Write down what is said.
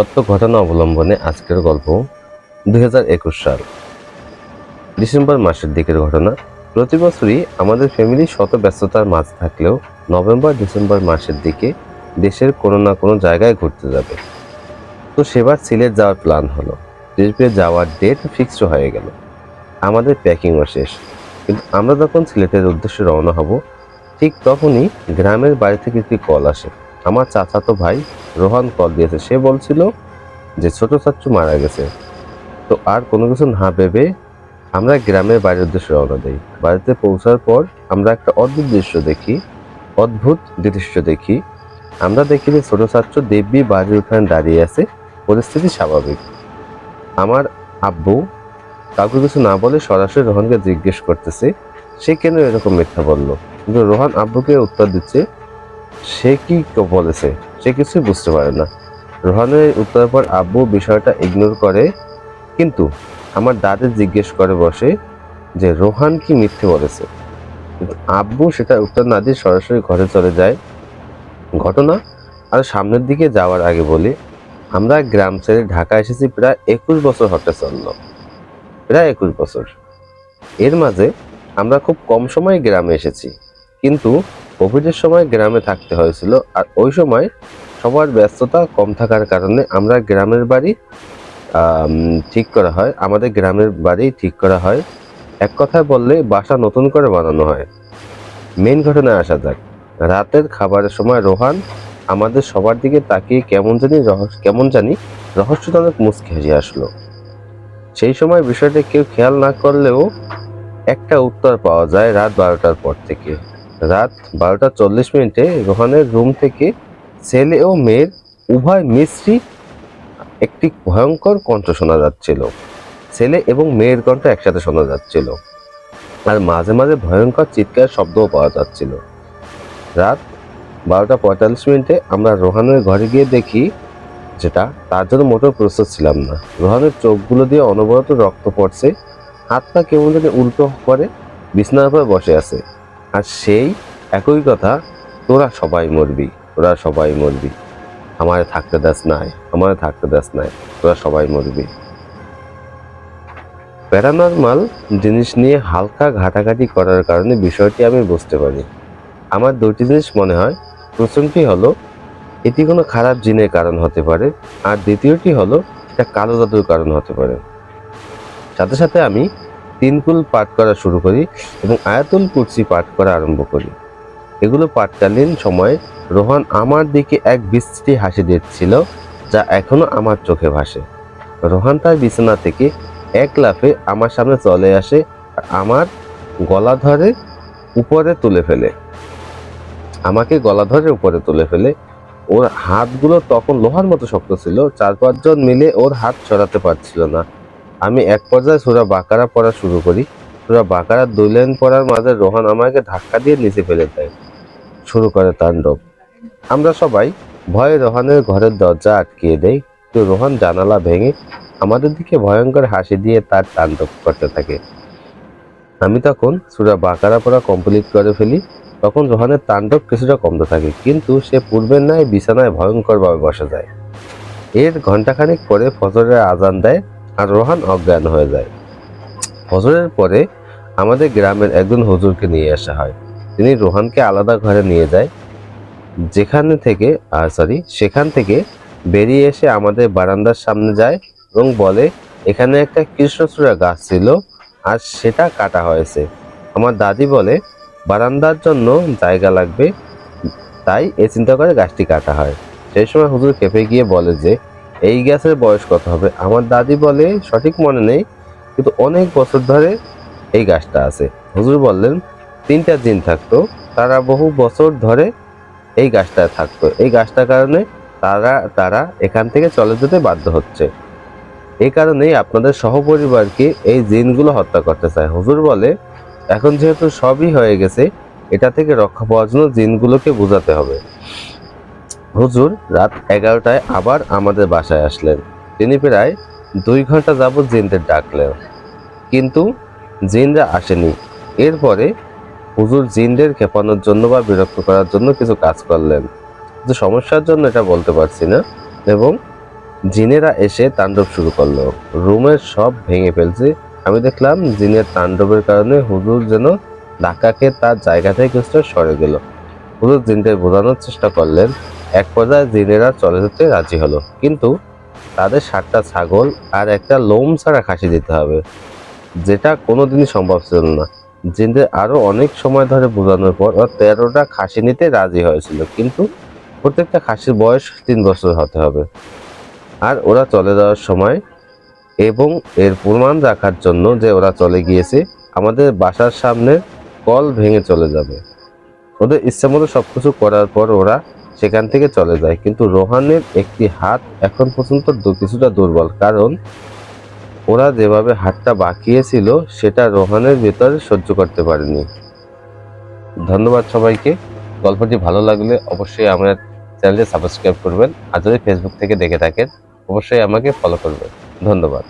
সত্য ঘটনা অবলম্বনে আজকের গল্প 2021 সাল ডিসেম্বর মাসের দিকের ঘটনা। প্রতি বছরই আমাদের ফ্যামিলি শত ব্যস্ততার মাঝ থাকলেও নভেম্বর ডিসেম্বর মাসের দিকে দেশের কোনো না কোনো জায়গায় ঘুরতে যাবে। তো সেবার সিলেট যাওয়ার প্ল্যান হলো। ট্রিপে যাওয়ার ডেট ফিক্সড হয়ে গেল, আমাদের প্যাকিংও শেষ। কিন্তু আমরা যখন সিলেটের উদ্দেশ্যে রওনা হব, ঠিক তখনই গ্রামের বাড়ি থেকে একটি কল আসে। আমার চাচাতো ভাই রোহান কল দিয়েছে। সে বলছিল যে ছোট চাচ্চু মারা গেছে। তো আর কোনো কিছু না ভেবে আমরা গ্রামের বাড়ির উদ্দেশ্যে রওনা দিই। বাড়িতে পৌঁছার পর আমরা একটা অদ্ভুত দৃশ্য দেখি। আমরা দেখি যে ছোট চাচ্চু দেব্যি বাড়ির উঠানে দাঁড়িয়ে আছে। পরিস্থিতি স্বাভাবিক। আমার আব্বু কাউকে কিছু না বলে সরাসরি রোহানকে জিজ্ঞেস করতেছে সে কেন এরকম মিথ্যা বললো। কিন্তু রোহান আব্বুকে উত্তর দিচ্ছে সে কি বলেছে, সে কিছুই বুঝতে পারে না। রোহানের উত্তরের পর আব্বু বিষয়টা ইগনোর করে, কিন্তু আমার দাদি জিজ্ঞেস করে বসে যে রোহান কি মিথ্যে বলেছে। কিন্তু আব্বু সেটা উত্তর না দিয়ে সরাসরি ঘরে চলে যায়। ঘটনা আর সামনের দিকে যাওয়ার আগে বলি, আমরা গ্রাম ছেড়ে ঢাকা এসেছি প্রায় 21 বছর হতে চললো। প্রায় 21 বছর। এর মাঝে আমরা খুব কম সময়ে গ্রামে এসেছি, কিন্তু কোভিডের সময় গ্রামে থাকতে হয়েছিল। আর ওই সময় সবার ব্যস্ততা কম থাকার কারণে আমরা গ্রামের বাড়ি ঠিক করা হয়। আমাদের গ্রামের বাড়ি ঠিক করা হয়, এক কথায় বললে বাসা নতুন করে বানানো হয়। মেন ঘটনায় আসা যাক। রাতের খাবারের সময় রোহান আমাদের সবার দিকে তাকিয়ে কেমন জানি রহস্যজনক মুচকি হেসে আসলো। সেই সময় বিষয়টা কেউ খেয়াল না করলেও একটা উত্তর পাওয়া যায় রাত 12টার পর থেকে। রাত 12:40 রোহানের রুম থেকে ছেলে ও মেয়ের উভয় মিশ্রি একটি ভয়ঙ্কর কণ্ঠ শোনা যাচ্ছিল। ছেলে এবং মেয়ের কণ্ঠ একসাথে শোনা যাচ্ছিল, আর মাঝে মাঝে ভয়ঙ্কর চিৎকার শব্দও পাওয়া যাচ্ছিল। রাত 12:45 আমরা রোহানের ঘরে গিয়ে দেখি, যেটা তার জন্য মোটেও প্রস্তুত ছিলাম না। রোহানের চোখগুলো দিয়ে অনবরত রক্ত পড়ছে, হাত পা কেমন যেন উল্টো করে বিছানার উপর বসে আছে। আর সেই একই কথা, তোরা সবাই মরবি, তোরা সবাই মরবি, আমারে থাকতে দাস নাই, তোরা সবাই মরবি। প্যারানর্মাল জিনিস নিয়ে হালকা ঘাটাঘাটি করার কারণে বিষয়টি আমি বুঝতে পারি। আমার দুটি জিনিস মনে হয়। প্রথমটি হলো এটি কোনো খারাপ জিনের কারণ হতে পারে, আর দ্বিতীয়টি হলো এটা কালো জাদুর কারণ হতে পারে। সাথে সাথে আমি তিনকুল পাঠ করা শুরু করি এবং আয়াতুল কুরসি পাঠ করা আরম্ভ করি। এগুলো পাঠকালীন সময় রোহান আমার দিকে এক বিশ্রী হাসি দিচ্ছিল, যা এখনো আমার চোখে ভাসে। রোহান তার বিছানা থেকে এক লাফে আমার সামনে চলে আসে আর আমার গলা ধরে উপরে তুলে ফেলে। ওর হাতগুলো তখন লোহার মতো শক্ত ছিল। 4-5 জন মিলে ওর হাত ছড়াতে পারছিল না। আমি এক পর্যায়ে সূরা বাকারা পড়া শুরু করি। সূরা বাকারার 2 লাইন পড়ার মাঝে রোহান আমাকে ধাক্কা দিয়ে নিচে ফেলে দেয়। শুরু করে তাণ্ডব। আমরা সবাই ভয়ে রোহানের ঘরের দরজা আটকিয়ে দেই, তো রোহান জানালা ভেঙে আমাদের দিকে ভয়ঙ্কর হাসি দিয়ে তার তাণ্ডব করতে থাকে। আমি তখন সূরা বাকারা পড়া কমপ্লিট করে ফেলি। তখন রোহানের তাণ্ডব কিছুটা কমতে থাকে, কিন্তু সে পূর্বের ন্যায় বিছানায় ভয়ঙ্করভাবে বসে যায়। এর ঘণ্টাখানেক পরে ফজরের আজান দেয় আর রোহান অজ্ঞান হয়ে যায়। ফজরের পরে আমাদের গ্রামের একজন হুজুরকে নিয়ে আসা হয়। তিনি রোহানকে আলাদা ঘরে নিয়ে যায়। সেখান থেকে বেরিয়ে এসে আমাদের বারান্দার সামনে যায় এবং বলে এখানে একটা কৃষ্ণচূড়া গাছ ছিল আর সেটা কাটা হয়েছে। আমার দাদি বলে বারান্দার জন্য জায়গা লাগবে, তাই এ চিন্তা করে গাছটি কাটা হয়। সেই সময় হুজুর খেপে গিয়ে বলে যে এই গাছের বয়স কত হবে। আমার দাদি বলে সঠিক মনে নেই, কিন্তু অনেক বছর ধরে এই গাছটা আছে। হুজুর বললেন 3টা জিন থাকতো, তারা বহু বছর ধরে এই গাছটায় থাকতো। এই গাছটার কারণে তারা এখান থেকে চলে যেতে বাধ্য হচ্ছে। এই কারণেই আপনাদের সহপরিবারকে এই জিনগুলো হত্যা করতে চায়। হুজুর বলে এখন যেহেতু সবই হয়ে গেছে, এটা থেকে রক্ষা পাওয়ার জন্য জিনগুলোকে বোঝাতে হবে। হুজুর রাত 11টায় আবার আমাদের বাসায় আসলেন। তিনি প্রায় 2 ঘন্টা যাবৎ জিনদের ডাকলেন, কিন্তু জিনরা আসেনি। এরপরে হুজুর জিনদের খেপানোর জন্য বা বিরক্ত করার জন্য কিছু কাজ করলেন, কিন্তু সমস্যার জন্য এটা বলতে পারছি না। এবং জিনেরা এসে তাণ্ডব শুরু করলো। রুমের সব ভেঙে ফেলছে। আমি দেখলাম জিনের তাণ্ডবের কারণে হুজুর যেন ধাক্কা খেয়ে তার জায়গা থেকে কিছুটা সরে গেল। হুজুর জিনদের বোঝানোর চেষ্টা করলেন। এক পর্যায়ে জিনেরা চলে যেতে রাজি হলো, কিন্তু তাদের 7টা ছাগল আর একটা লোম ছাড়া খাসি দিতে হবে, যেটা কোনোদিনই সম্ভব ছিল না। জিনদের আরো অনেক সময় ধরে বোঝানোর পর ওরা 13টা খাসি নিতে রাজি হয়েছিল, কিন্তু প্রত্যেকটা খাসির বয়স 3 বছর হতে হবে। আর ওরা চলে যাওয়ার সময় এবং এর প্রমাণ রাখার জন্য যে ওরা চলে গিয়েছে, আমাদের বাসার সামনে কল ভেঙে চলে যাবে। ওদের ইচ্ছা মতো সবকিছু করার পর ওরা সেখান থেকে চলে যায়, কিন্তু রোহানের একটি হাত এখন পর্যন্ত কিছুটা দুর্বল, কারণ ওরা যেভাবে হাতটা বাঁকিয়েছিল সেটা রোহানের ভেতরে সহ্য করতে পারেনি। ধন্যবাদ সবাইকে। গল্পটি ভালো লাগলে অবশ্যই আমার চ্যানেলটি সাবস্ক্রাইব করবেন, আর যদি ফেসবুক থেকে দেখে থাকেন অবশ্যই আমাকে ফলো করবেন। ধন্যবাদ।